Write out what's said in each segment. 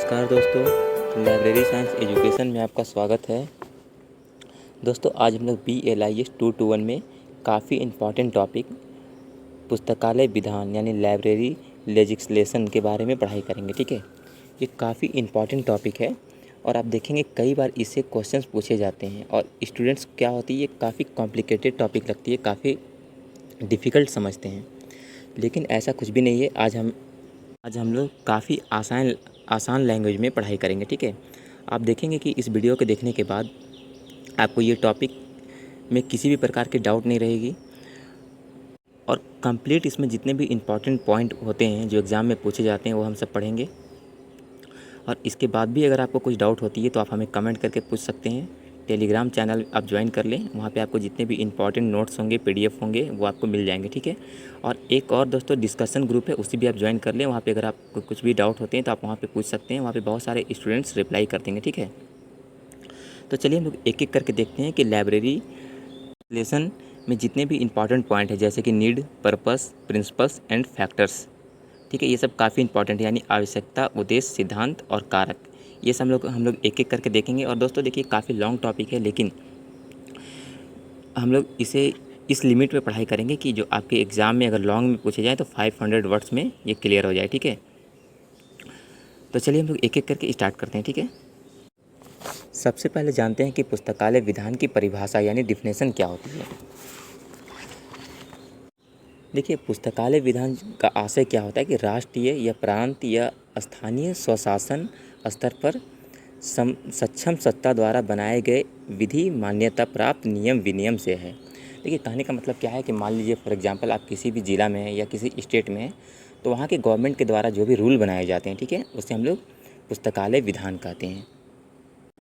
नमस्कार दोस्तों, library science education में आपका स्वागत है। दोस्तों आज हम लोग BLIS 221 में काफ़ी इम्पॉर्टेंट टॉपिक पुस्तकालय विधान यानी लाइब्रेरी लेजिस्लेशन के बारे में पढ़ाई करेंगे। ठीक है, ये काफ़ी इम्पॉर्टेंट टॉपिक है और आप देखेंगे कई बार इससे क्वेश्चंस पूछे जाते हैं और स्टूडेंट्स क्या होती है, ये काफ़ी कॉम्प्लिकेटेड टॉपिक लगती है, काफ़ी डिफ़िकल्ट समझते हैं, लेकिन ऐसा कुछ भी नहीं है। आज हम लोग काफ़ी आसान लैंग्वेज में पढ़ाई करेंगे। ठीक है, आप देखेंगे कि इस वीडियो को देखने के बाद आपको ये टॉपिक में किसी भी प्रकार की डाउट नहीं रहेगी और कंप्लीट इसमें जितने भी इम्पॉर्टेंट पॉइंट होते हैं जो एग्ज़ाम में पूछे जाते हैं वो हम सब पढ़ेंगे। और इसके बाद भी अगर आपको कुछ डाउट होती है तो आप हमें कमेंट करके पूछ सकते हैं। टेलीग्राम चैनल आप ज्वाइन कर लें, वहाँ पे आपको जितने भी इम्पॉर्टेंट नोट्स होंगे, PDF होंगे, वो आपको मिल जाएंगे। ठीक है, और एक और दोस्तों डिस्कशन ग्रुप है, उसी भी आप ज्वाइन कर लें। वहाँ पे अगर आपको कुछ भी डाउट होते हैं तो आप वहाँ पे पूछ सकते हैं, वहाँ पे बहुत सारे स्टूडेंट्स रिप्लाई कर देंगे। ठीक है, तो चलिए हम लोग एक एक करके देखते हैं कि लाइब्रेरी लेसन में जितने भी इम्पॉर्टेंट पॉइंट है जैसे कि need, purpose, principles and factors. ठीक है, ये सब काफ़ी इंपॉर्टेंट है, यानी आवश्यकता, उद्देश्य, सिद्धांत और कारक। ये सब हम लोग एक एक करके देखेंगे। और दोस्तों देखिए काफ़ी लॉन्ग टॉपिक है, लेकिन हम लोग इसे इस लिमिट में पढ़ाई करेंगे कि जो आपके एग्ज़ाम में अगर लॉन्ग में पूछे जाए तो 500 वर्ड्स में ये क्लियर हो जाए। ठीक है, तो चलिए हम लोग एक एक करके स्टार्ट करते हैं। ठीक है, सबसे पहले जानते हैं कि पुस्तकालय विधान की परिभाषा यानी डिफिनेशन क्या होती है। देखिए, पुस्तकालय विधान का आशय क्या होता है कि राष्ट्रीय या प्रांत या स्थानीय स्वशासन स्तर पर सक्षम सत्ता द्वारा बनाए गए विधि मान्यता प्राप्त नियम विनियम से है। देखिए, कहने का मतलब क्या है कि मान लीजिए फॉर एग्जांपल आप किसी भी ज़िला में हैं या किसी स्टेट में हैं, तो वहाँ के गवर्नमेंट के द्वारा जो भी रूल बनाए जाते हैं, ठीक है, उसे हम लोग पुस्तकालय विधान कहते हैं।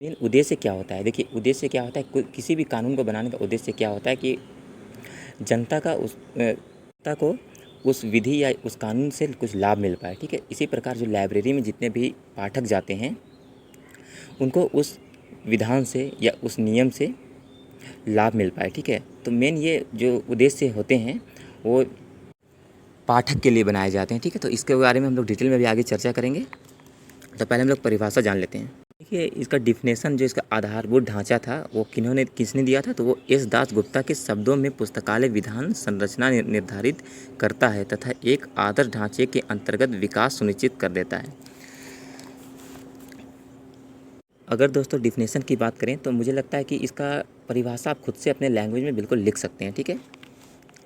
मेन उद्देश्य क्या होता है? देखिए, उद्देश्य क्या होता है, किसी भी कानून को बनाने का उद्देश्य क्या होता है कि जनता को उस विधि या उस कानून से कुछ लाभ मिल पाए। ठीक है, इसी प्रकार जो लाइब्रेरी में जितने भी पाठक जाते हैं उनको उस विधान से या उस नियम से लाभ मिल पाए। ठीक है, तो मेन ये जो उद्देश्य होते हैं वो पाठक के लिए बनाए जाते हैं। ठीक है, तो इसके बारे में हम लोग डिटेल में भी आगे चर्चा करेंगे। तो पहले हम लोग परिभाषा जान लेते हैं। देखिए, इसका डिफिनेशन जो इसका आधारभूत ढांचा था वो किसने दिया था, तो वो S दास गुप्ता के शब्दों में पुस्तकालय विधान संरचना निर्धारित करता है तथा एक आदर्श ढांचे के अंतर्गत विकास सुनिश्चित कर देता है। अगर दोस्तों डिफिनेशन की बात करें तो मुझे लगता है कि इसका परिभाषा आप खुद से अपने लैंग्वेज में बिल्कुल लिख सकते हैं। ठीक है,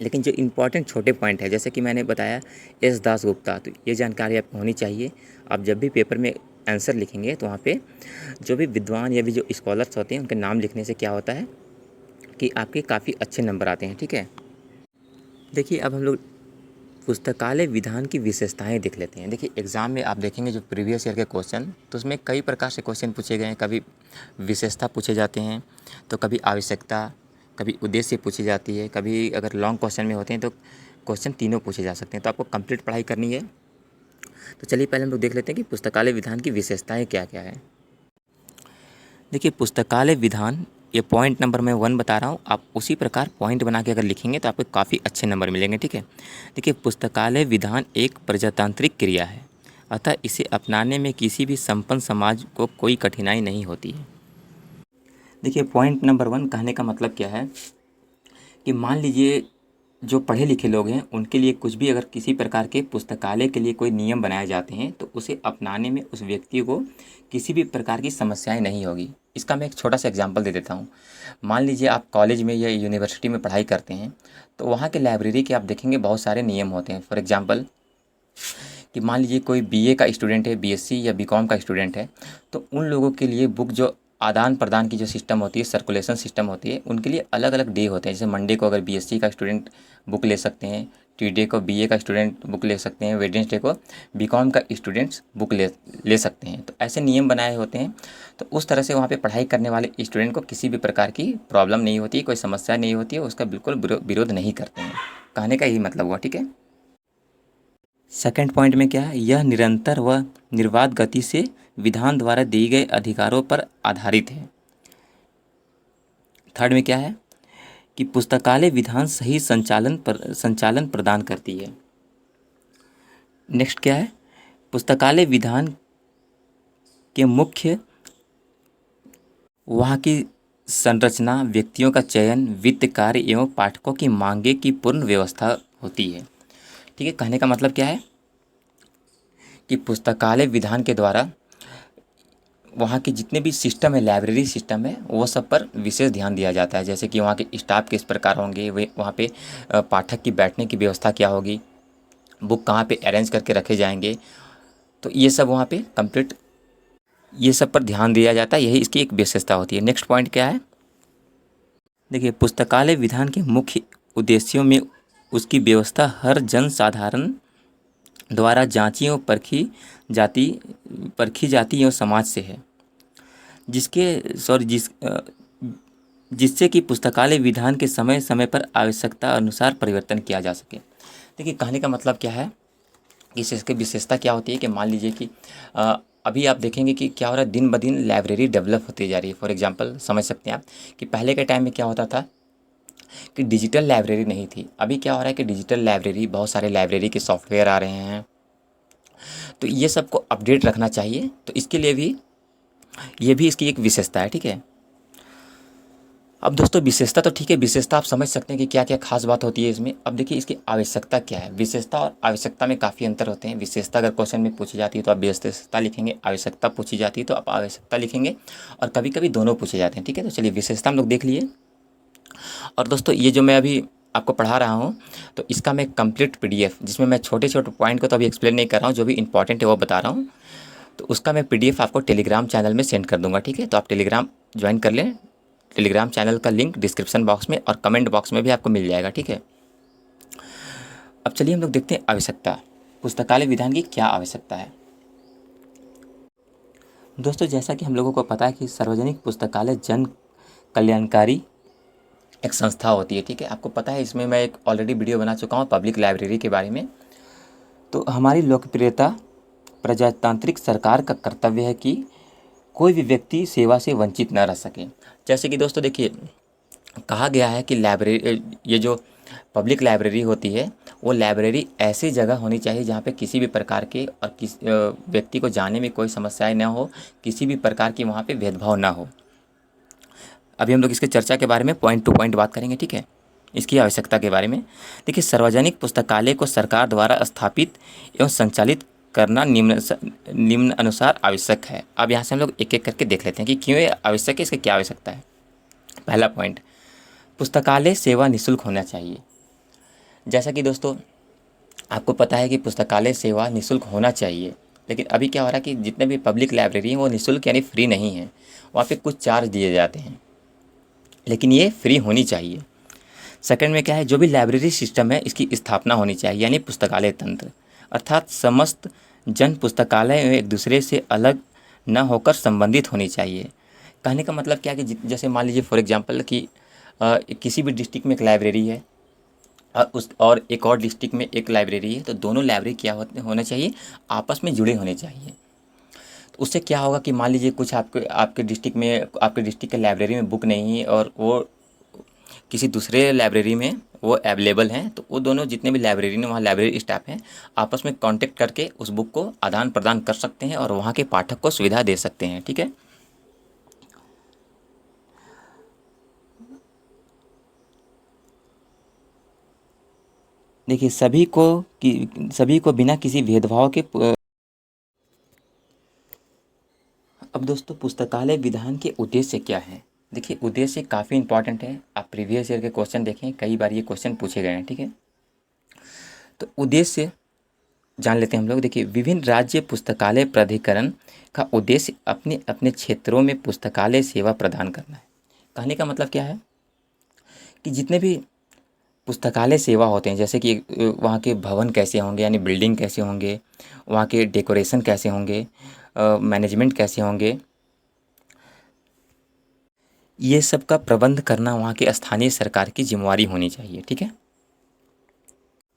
लेकिन जो इम्पोर्टेंट छोटे पॉइंट है जैसे कि मैंने बताया S दास गुप्ता, तो ये जानकारी आपको होनी चाहिए। आप जब भी पेपर में आंसर लिखेंगे तो वहाँ पे जो भी विद्वान या भी जो स्कॉलर्स होते हैं उनके नाम लिखने से क्या होता है कि आपके काफ़ी अच्छे नंबर आते हैं। ठीक है, देखिए अब हम लोग पुस्तकालय विधान की विशेषताएं देख लेते हैं। देखिए, एग्ज़ाम में आप देखेंगे जो प्रीवियस ईयर के क्वेश्चन, तो उसमें कई प्रकार से क्वेश्चन पूछे गए हैं। कभी विशेषता पूछे जाते हैं, तो कभी आवश्यकता, कभी उद्देश्य पूछी जाती है, कभी अगर लॉन्ग क्वेश्चन में होते हैं तो क्वेश्चन तीनों पूछे जा सकते हैं। तो आपको कंप्लीट पढ़ाई करनी है। तो चलिए पहले हम लोग देख लेते हैं कि पुस्तकालय विधान की विशेषताएँ क्या क्या है। देखिए, पुस्तकालय विधान, ये पॉइंट नंबर मैं 1 बता रहा हूँ, आप उसी प्रकार पॉइंट बना के अगर लिखेंगे तो आपको काफ़ी अच्छे नंबर मिलेंगे। ठीक है, देखिए, पुस्तकालय विधान एक प्रजातांत्रिक क्रिया है, अतः इसे अपनाने में किसी भी संपन्न समाज को कोई कठिनाई नहीं होती है। देखिए, पॉइंट नंबर 1 कहने का मतलब क्या है कि मान लीजिए जो पढ़े लिखे लोग हैं उनके लिए कुछ भी अगर किसी प्रकार के पुस्तकालय के लिए कोई नियम बनाए जाते हैं तो उसे अपनाने में उस व्यक्ति को किसी भी प्रकार की समस्याएं नहीं होगी। इसका मैं एक छोटा सा एग्जांपल दे देता हूँ। मान लीजिए आप कॉलेज में या यूनिवर्सिटी में पढ़ाई करते हैं, तो वहाँ के लाइब्रेरी के आप देखेंगे बहुत सारे नियम होते हैं। फॉर एग्ज़ाम्पल कि मान लीजिए कोई BA का स्टूडेंट है, BSc या BCom का स्टूडेंट है, तो उन लोगों के लिए बुक जो आदान प्रदान की जो सिस्टम होती है, सर्कुलेशन सिस्टम होती है, उनके लिए अलग अलग डे होते हैं। जैसे मंडे को अगर BSc का स्टूडेंट बुक ले सकते हैं, ट्यूसडे को BA का स्टूडेंट बुक ले सकते हैं, वेडनेसडे को BCom का स्टूडेंट्स बुक ले सकते हैं। तो ऐसे नियम बनाए होते हैं, तो उस तरह से वहाँ पे पढ़ाई करने वाले स्टूडेंट को किसी भी प्रकार की प्रॉब्लम नहीं होती, कोई समस्या नहीं होती है, उसका बिल्कुल विरोध नहीं करते हैं। कहने का यही मतलब हुआ। ठीक है, सेकंड पॉइंट में क्या है, यह निरंतर व निर्बाध गति से विधान द्वारा दिए गए अधिकारों पर आधारित है। थर्ड में क्या है कि पुस्तकालय विधान सही संचालन प्रदान करती है। नेक्स्ट क्या है, पुस्तकालय विधान के मुख्य वहाँ की संरचना, व्यक्तियों का चयन, वित्त कार्य एवं पाठकों की मांगे की पूर्ण व्यवस्था होती है। ठीक है, कहने का मतलब क्या है कि पुस्तकालय विधान के द्वारा वहाँ के जितने भी सिस्टम है, लाइब्रेरी सिस्टम है, वो सब पर विशेष ध्यान दिया जाता है। जैसे कि वहाँ के स्टाफ किस प्रकार होंगे, वे वहाँ पे पाठक की बैठने की व्यवस्था क्या होगी, बुक कहाँ पे अरेंज करके रखे जाएंगे, तो ये सब वहाँ पे कंप्लीट, ये सब पर ध्यान दिया जाता है। यही इसकी एक विशेषता होती है। नेक्स्ट पॉइंट क्या है, देखिए पुस्तकालय विधान के मुख्य उद्देश्यों में उसकी व्यवस्था हर जन साधारण द्वारा जांची एवं परखी जाती एवं समाज से है, जिसके सॉरी जिससे कि पुस्तकालय विधान के समय समय पर आवश्यकता अनुसार परिवर्तन किया जा सके। देखिए कहने का मतलब क्या है कि इसकी विशेषता क्या होती है कि मान लीजिए कि अभी आप देखेंगे कि क्या हो रहा है, दिन ब दिन लाइब्रेरी डेवलप होती जा रही है। फॉर एग्जांपल समझ सकते हैं आप कि पहले के टाइम में क्या होता था कि डिजिटल लाइब्रेरी नहीं थी। अभी क्या हो रहा है कि डिजिटल लाइब्रेरी, बहुत सारे लाइब्रेरी के सॉफ्टवेयर आ रहे हैं, तो ये सबको अपडेट रखना चाहिए। तो इसके लिए भी ये भी इसकी एक विशेषता है। ठीक है, अब दोस्तों विशेषता तो ठीक है, विशेषता आप समझ सकते हैं कि क्या क्या खास बात होती है इसमें। अब देखिए इसकी आवश्यकता क्या है। विशेषता और आवश्यकता में काफ़ी अंतर होते हैं। विशेषता अगर क्वेश्चन में पूछी जाती है तो आप विशेषता लिखेंगे, आवश्यकता पूछी जाती है तो आप आवश्यकता लिखेंगे, और कभी कभी दोनों पूछे जाते हैं। ठीक है, तो चलिए विशेषता हम लोग देख लिए। और दोस्तों ये जो मैं अभी आपको पढ़ा रहा हूँ, तो इसका मैं कंप्लीट PDF, जिसमें मैं छोटे छोटे पॉइंट को तो अभी एक्सप्लेन नहीं कर रहा हूँ, जो भी इंपॉर्टेंट है वो बता रहा हूँ, तो उसका मैं PDF आपको टेलीग्राम चैनल में सेंड कर दूंगा। ठीक है, तो आप टेलीग्राम ज्वाइन कर लें। टेलीग्राम चैनल का लिंक डिस्क्रिप्शन बॉक्स में और कमेंट बॉक्स में भी आपको मिल जाएगा। ठीक है, अब चलिए हम लोग देखते हैं आवश्यकता, पुस्तकालय विधान की क्या आवश्यकता है। दोस्तों जैसा कि हम लोगों को पता है कि सार्वजनिक पुस्तकालय जन कल्याणकारी एक संस्था होती है। ठीक है, आपको पता है, इसमें मैं एक ऑलरेडी वीडियो बना चुका हूँ पब्लिक लाइब्रेरी के बारे में। तो हमारी लोकप्रियता, प्रजातांत्रिक सरकार का कर्तव्य है कि कोई भी व्यक्ति सेवा से वंचित न रह सके। जैसे कि दोस्तों देखिए, कहा गया है कि लाइब्रेरी, ये जो पब्लिक लाइब्रेरी होती है, वो लाइब्रेरी ऐसी जगह होनी चाहिए जहाँ पे किसी भी प्रकार के और व्यक्ति को जाने में कोई समस्याएं ना हो, किसी भी प्रकार की वहाँ पे भेदभाव ना हो। अभी हम लोग इसके चर्चा के बारे में पॉइंट टू पॉइंट बात करेंगे। ठीक है, इसकी आवश्यकता के बारे में देखिए, सार्वजनिक पुस्तकालय को सरकार द्वारा स्थापित एवं संचालित करना निम्न अनुसार आवश्यक है। अब यहाँ से हम लोग एक एक करके देख लेते हैं कि क्यों ये आवश्यक है, इसकी क्या आवश्यकता है। पहला पॉइंट, पुस्तकालय सेवा निःशुल्क होना चाहिए। जैसा कि दोस्तों आपको पता है कि पुस्तकालय सेवा निःशुल्क होना चाहिए, लेकिन अभी क्या हो रहा है कि जितने भी पब्लिक लाइब्रेरी हैं वो निःशुल्क यानी फ्री नहीं है, वहाँ पे कुछ चार्ज दिए जाते हैं, लेकिन ये फ्री होनी चाहिए। सेकंड में क्या है, जो भी लाइब्रेरी सिस्टम है इसकी स्थापना होनी चाहिए, यानी पुस्तकालय तंत्र, अर्थात समस्त जन पुस्तकालय एक दूसरे से अलग न होकर संबंधित होनी चाहिए। कहने का मतलब क्या है कि जैसे मान लीजिए फॉर एग्जांपल कि किसी भी डिस्ट्रिक्ट में एक लाइब्रेरी है और एक और डिस्ट्रिक्ट में एक लाइब्रेरी है, तो दोनों लाइब्रेरी क्या होना चाहिए, आपस में जुड़े होने चाहिए। तो उससे क्या होगा कि मान लीजिए कुछ आपके आपके डिस्ट्रिक्ट के लाइब्रेरी में बुक नहीं है और वो किसी दूसरे लाइब्रेरी में वो अवेलेबल हैं, तो वो दोनों जितने भी लाइब्रेरी में वहाँ लाइब्रेरी स्टाफ हैं आपस में कांटेक्ट करके उस बुक को आदान प्रदान कर सकते हैं और वहाँ के पाठक को सुविधा दे सकते हैं। ठीक है, देखिए सभी को बिना किसी भेदभाव के अब दोस्तों पुस्तकालय विधान के उद्देश्य क्या है। देखिए उद्देश्य काफ़ी इंपॉर्टेंट है। आप प्रीवियस ईयर के क्वेश्चन देखें, कई बार ये क्वेश्चन पूछे गए हैं। ठीक है, तो उद्देश्य जान लेते हैं हम लोग। देखिए विभिन्न राज्य पुस्तकालय प्राधिकरण का उद्देश्य अपने अपने क्षेत्रों में पुस्तकालय सेवा प्रदान करना है। कहने का मतलब क्या है कि जितने भी पुस्तकालय सेवा होते हैं, जैसे कि वहाँ के भवन कैसे होंगे, यानी बिल्डिंग कैसे होंगे, वहाँ के डेकोरेशन कैसे होंगे, मैनेजमेंट कैसे होंगे, ये सब का प्रबंध करना वहाँ के स्थानीय सरकार की जिम्मेवारी होनी चाहिए। ठीक है,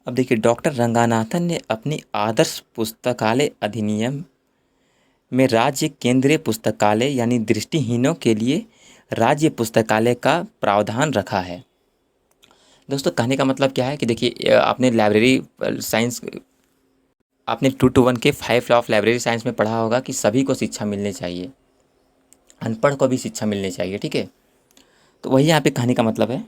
अब देखिए डॉक्टर रंगानाथन ने अपनी आदर्श पुस्तकालय अधिनियम में राज्य केंद्रीय पुस्तकालय यानी दृष्टिहीनों के लिए राज्य पुस्तकालय का प्रावधान रखा है। दोस्तों कहने का मतलब क्या है कि देखिए आपने लाइब्रेरी साइंस आपने 2:1 के 5 लॉ ऑफ लाइब्रेरी साइंस में पढ़ा होगा कि सभी को शिक्षा मिलनी चाहिए, अनपढ़ को भी शिक्षा मिलनी चाहिए, ठीक है। तो वही यहाँ पे कहानी का मतलब है।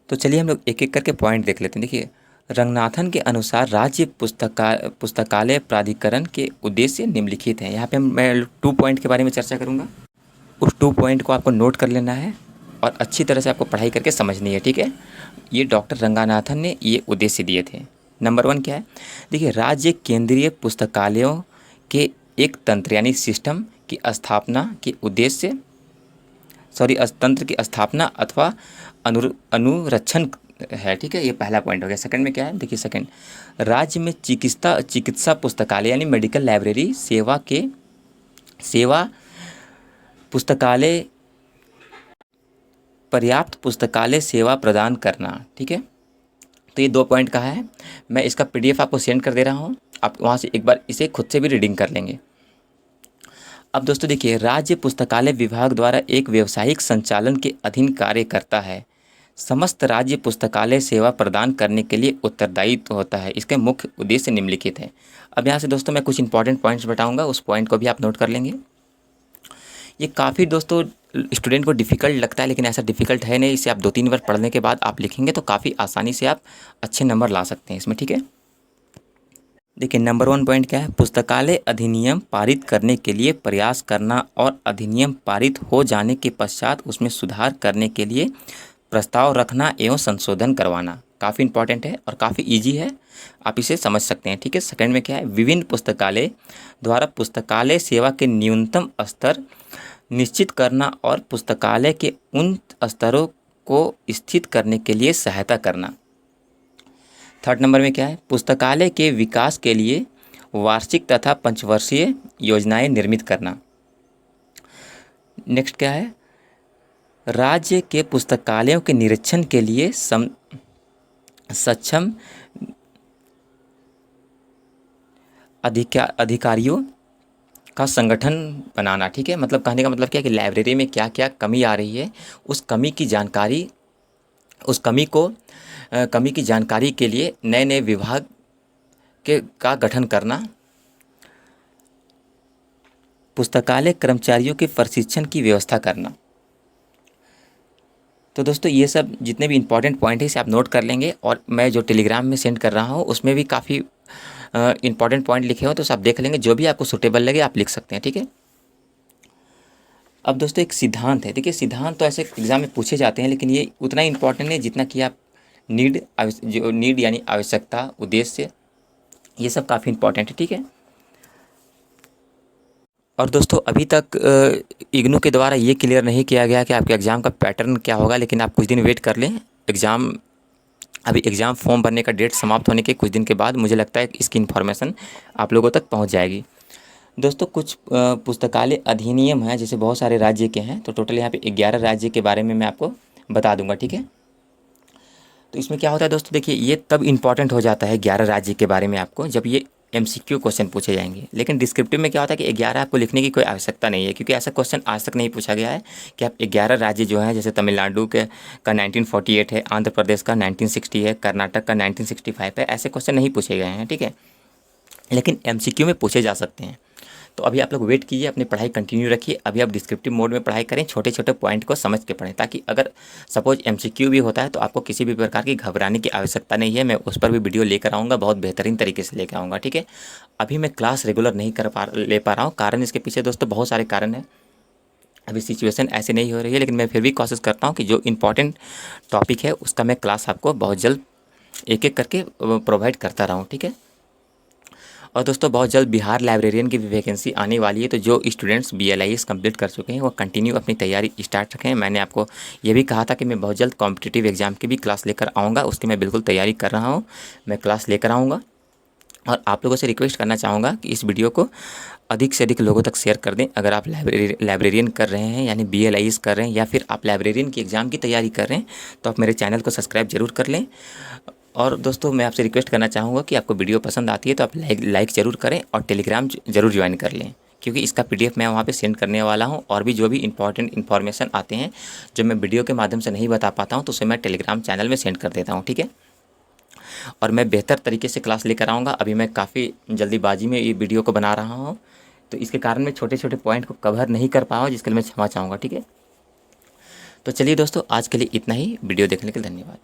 तो चलिए हम लोग एक एक करके पॉइंट देख लेते हैं। देखिए, रंगनाथन के अनुसार राज्य पुस्तकालय प्राधिकरण के उद्देश्य निम्नलिखित हैं। यहाँ पे मैं 2 पॉइंट के बारे में चर्चा करूँगा। उस 2 पॉइंट को आपको नोट कर लेना है और अच्छी तरह से आपको पढ़ाई करके समझनी है, ठीक है। ये डॉक्टर रंगनाथन ने ये उद्देश्य दिए थे। नंबर 1 क्या है? देखिए, राज्य केंद्रीय पुस्तकालयों के एक तंत्र यानी सिस्टम की स्थापना के उद्देश्य तंत्र की स्थापना अथवा अनुरक्षण है, ठीक है। ये पहला पॉइंट हो गया। सेकंड में क्या है? देखिए, सेकंड, राज्य में चिकित्सा पुस्तकालय यानी मेडिकल लाइब्रेरी सेवा पुस्तकालय पर्याप्त पुस्तकालय सेवा प्रदान करना, ठीक है। तो ये 2 पॉइंट कहा है। मैं इसका PDF आपको सेंड कर दे रहा हूँ, आप वहाँ से एक बार इसे खुद से भी रीडिंग कर लेंगे। अब दोस्तों देखिए, राज्य पुस्तकालय विभाग द्वारा एक व्यावसायिक संचालन के अधीन कार्य करता है। समस्त राज्य पुस्तकालय सेवा प्रदान करने के लिए उत्तरदायित्व होता है। इसके मुख्य उद्देश्य निम्नलिखित हैं। अब यहाँ से दोस्तों मैं कुछ इंपॉर्टेंट पॉइंट्स बताऊँगा, उस पॉइंट को भी आप नोट कर लेंगे। ये काफ़ी दोस्तों स्टूडेंट को डिफ़िकल्ट लगता है, लेकिन ऐसा डिफ़िकल्ट है नहीं। इसे आप 2-3 बार पढ़ने के बाद आप लिखेंगे तो काफ़ी आसानी से आप अच्छे नंबर ला सकते हैं इसमें, ठीक है। देखिए, नंबर 1 पॉइंट क्या है? पुस्तकालय अधिनियम पारित करने के लिए प्रयास करना और अधिनियम पारित हो जाने के पश्चात उसमें सुधार करने के लिए प्रस्ताव रखना एवं संशोधन करवाना। काफ़ी इंपॉर्टेंट है और काफ़ी इजी है, आप इसे समझ सकते हैं, ठीक है। सेकंड में क्या है? विभिन्न पुस्तकालय द्वारा पुस्तकालय सेवा के न्यूनतम स्तर निश्चित करना और पुस्तकालय के उन स्तरों को स्थित करने के लिए सहायता करना। थर्ड नंबर में क्या है? पुस्तकालय के विकास के लिए वार्षिक तथा पंचवर्षीय योजनाएं निर्मित करना। नेक्स्ट क्या है? राज्य के पुस्तकालयों के निरीक्षण के लिए सक्षम अधिकारियों का संगठन बनाना, ठीक है। मतलब कहने का मतलब क्या है कि लाइब्रेरी में क्या क्या कमी आ रही है, उस कमी की जानकारी के लिए नए नए विभाग का गठन करना। पुस्तकालय कर्मचारियों के प्रशिक्षण की व्यवस्था करना। तो दोस्तों ये सब जितने भी इम्पॉर्टेंट पॉइंट है इसे आप नोट कर लेंगे, और मैं जो टेलीग्राम में सेंड कर रहा हूँ उसमें भी काफ़ी इम्पॉर्टेंट पॉइंट लिखे हो, तो सब देख लेंगे। जो भी आपको सूटेबल लगे आप लिख सकते हैं, ठीक है। अब दोस्तों एक सिद्धांत है। देखिए, सिद्धांत तो ऐसे एग्जाम में पूछे जाते हैं, लेकिन ये उतना इम्पॉर्टेंट नहीं जितना कि आप नीड यानी आवश्यकता, उद्देश्य, ये सब काफ़ी इम्पॉर्टेंट है, ठीक है। और दोस्तों अभी तक इग्नू के द्वारा ये क्लियर नहीं किया गया कि आपके एग्ज़ाम का पैटर्न क्या होगा, लेकिन आप कुछ दिन वेट कर लें। एग्ज़ाम फॉर्म भरने का डेट समाप्त होने के कुछ दिन के बाद मुझे लगता है कि इसकी इन्फॉर्मेशन आप लोगों तक पहुंच जाएगी। दोस्तों कुछ पुस्तकालय अधिनियम हैं, जैसे बहुत सारे राज्य के हैं, तो टोटल यहाँ पे 11 राज्य के बारे में मैं आपको बता दूंगा, ठीक है। तो इसमें क्या होता है दोस्तों, देखिए ये तब इम्पॉर्टेंट हो जाता है 11 राज्य के बारे में आपको जब ये MCQ क्वेश्चन पूछे जाएंगे। लेकिन डिस्क्रिप्टिव में क्या होता है कि 11 आपको लिखने की कोई आवश्यकता नहीं है, क्योंकि ऐसा क्वेश्चन आज तक नहीं पूछा गया है कि आप 11 राज्य जो हैं, जैसे तमिलनाडु का 1948 है, आंध्र प्रदेश का 1960 है, कर्नाटक का 1965 है, ऐसे क्वेश्चन नहीं पूछे गए हैं, ठीक है। लेकिन MCQ में पूछे जा सकते हैं। तो अभी आप लोग वेट कीजिए, अपनी पढ़ाई कंटिन्यू रखिए। अभी आप डिस्क्रिप्टिव मोड में पढ़ाई करें, छोटे छोटे पॉइंट को समझ के पढ़ें, ताकि अगर सपोज MCQ भी होता है तो आपको किसी भी प्रकार की घबराने की आवश्यकता नहीं है। मैं उस पर भी वीडियो लेकर आऊँगा, बहुत बेहतरीन तरीके से लेकर आऊँगा, ठीक है। अभी मैं क्लास रेगुलर नहीं ले पा रहा हूँ, कारण इसके पीछे दोस्तों बहुत सारे कारण हैं। अभी सिचुएशन ऐसे नहीं हो रही है, लेकिन मैं फिर भी कोशिश करता हूँ कि जो इम्पोर्टेंट टॉपिक है उसका मैं क्लास आपको बहुत जल्द एक एक करके प्रोवाइड करता रहूँ, ठीक है। और दोस्तों बहुत जल्द बिहार लाइब्रेरियन की भी वैकेंसी आने वाली है, तो जो स्टूडेंट्स BLIS कंप्लीट कर चुके हैं वो कंटिन्यू अपनी तैयारी स्टार्ट रखें। मैंने आपको ये भी कहा था कि मैं बहुत जल्द कॉम्पिटिटिव एग्जाम की भी क्लास लेकर आऊँगा, उसकी मैं बिल्कुल तैयारी कर रहा हूँ, मैं क्लास लेकर आऊँगा। और आप लोगों से रिक्वेस्ट करना चाहूँगा कि इस वीडियो को अधिक से अधिक लोगों तक शेयर कर दें। अगर आप लाइब्रेरियन कर रहे हैं यानी BLIS कर रहे हैं, या फिर आप लाइब्रेरियन की एग्ज़ाम की तैयारी कर रहे हैं, तो आप मेरे चैनल को सब्सक्राइब जरूर कर लें। और दोस्तों मैं आपसे रिक्वेस्ट करना चाहूँगा कि आपको वीडियो पसंद आती है तो आप लाइक ज़रूर करें और टेलीग्राम ज़रूर ज्वाइन कर लें, क्योंकि इसका PDF मैं वहाँ पे सेंड करने वाला हूँ। और भी जो भी इंपॉर्टेंट इन्फॉर्मेशन आते हैं जो मैं वीडियो के माध्यम से नहीं बता पाता हूँ, तो उसे मैं टेलीग्राम चैनल में सेंड कर देता हूँ, ठीक है। और मैं बेहतर तरीके से क्लास लेकर आऊँगा। अभी मैं काफ़ी जल्दीबाजी में ये वीडियो को बना रहा हूँ, तो इसके कारण मैं छोटे छोटे पॉइंट को कवर नहीं कर पाया, जिसके लिए मैं क्षमा चाहूँगा। ठीक है, तो चलिए दोस्तों, आज के लिए इतना ही। वीडियो देखने के लिए धन्यवाद।